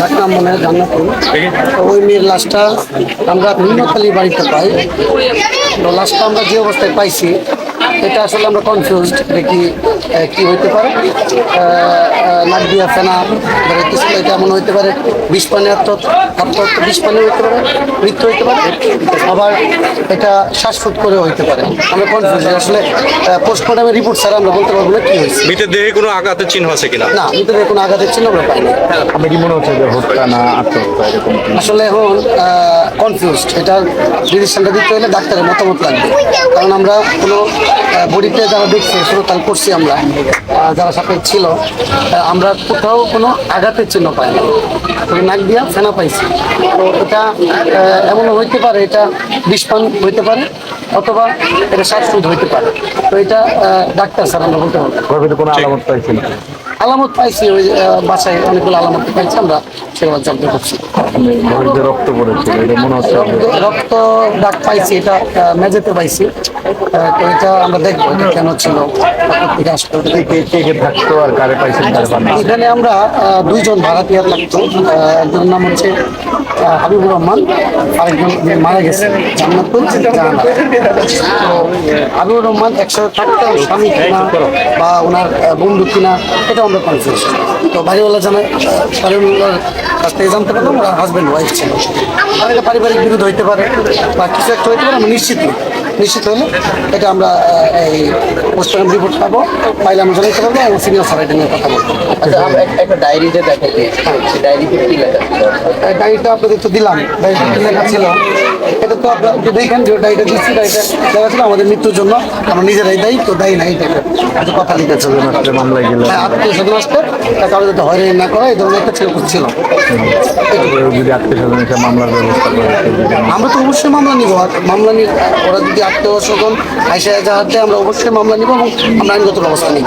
ডাকনাম মনে হয় জান্নাতুল। তো ওই মেয়ের লাশটা আমরা ভিন্নখালি বাড়িতে পাই। তো লাশটা আমরা যে অবস্থায় পাইছি এটা আসলে আমরা কনফিউজড দেখি কি হইতে পারে। নাক দিয়া ফেনা বেরোতেছিল, এটা এমন হইতে পারে বিষ পানি আত্মহত্যা, বিষ পানি হইতে পারে, মৃত্যু হইতে পারে, আবার এটা শ্বাসফুট করে হইতে পারে। আমরা কনফিউজ আসলে পোস্টমর্টমের রিপোর্ট ছাড়া আমরা বলতে পারবো না কি হয়েছে। মৃতের দেহে কোনো আঘাতের চিহ্ন আছে কিনা? না, মৃতদেহে কোনো আঘাতের চিহ্ন আমরা পাইনি। আপনার কি মনে হচ্ছে যে হত্যা না আত্মহত্যা এরকম কি? আসলে এখন কনফিউজড, এটার ডিসিশনটা দিতে হলে ডাক্তারের মতামত লাগবে। কারণ আমরা কোনো বডিতে যারা দেখছি সুরতাল করছি আমরা, যারা সাথে ছিল, আমরা কোথাও কোনো আঘাতের চিহ্ন পাইনি, তবে নাক দিয়া ফেনা পাইছি। তো এটা এমনও হইতে পারে এটা বিষপান হইতে পারে, অথবা এটা শ্বাসরোধ হইতে পারে। তো এটা ডাক্তার স্যার আমরা বলতে পারবো। গর্ভে কোনো আলামত পাইছেন? আলামত পাইছি, ওই বাসায় অনেকগুলো আলামত পাইছি, আমরা সেগুলো জব্দ করছি। যে রক্ত পড়েছিল এটা মনে হচ্ছে রক্ত দাগ পাইছি, এটা মেঝেতে পাইছি। তো এটা আমরা দেখবো এটা কেন ছিল, থেকে আসতো। কে কে থাকতো আর কারে পাইছেন কারে পান? এখানে আমরা দুইজন ভাড়াটিয়া থাকতো। একজনের নাম হচ্ছে হাবিবুর রহমান, আরেকজন যে মারা গেছে জান্নাতুল জাহানারা। তো হাবিবুর রহমান একসাথে থাকতো, স্বামী কিনা বা ওনার বন্ধু কিনা এটা আমরা কনফিউজ। তো বাড়িওয়ালা জানায়, বাড়িওয়ালার কাছ থেকে জানতে পারলাম ওরা হাজব্যান্ড ওয়াইফ ছিল। আর এটা পারিবারিক বিরোধ হইতে পারে বা কিছু একটা হইতে পারে, আমরা নিশ্চিত হলে এটা আমরা এই পোস্টমর্টম রিপোর্ট পাবো, পাইলে আমরা জানাতে পারবো এবং সিনিয়র স্যার এটা নিয়ে কথা বলবো। একটা ডায়েরিতে দেখা যায়, ডায়েরিতে কি লেখা ছিল? ডায়েরিটা আপনাদের তো দিলাম, ডায়েরিটা কি লেখা ছিল এটা তো আপনারা একটু দেখেন, যে ডায়েরিটা দিচ্ছি, ডায়েরিটা লেখা ছিল আমাদের মৃত্যুর জন্য আমরা নিজেরাই দায়ী, তো দায়ী নাই এটা কথা লিখেছে। মামলায় গেলে আত্মীয় স্বজন আসতে কারো যাতে হয়রানি না করে এই ধরনের একটা ছিল। যদি আত্মীয় স্বজন এসে মামলার ব্যবস্থা করে আমরা তো অবশ্যই মামলা নিব, আর মামলা নিয়ে ওরা যদি আত্মীয় স্বজন আইসা জাহাতে আমরা অবশ্যই মামলা নিব এবং আমরা আইনগত ব্যবস্থা নিব।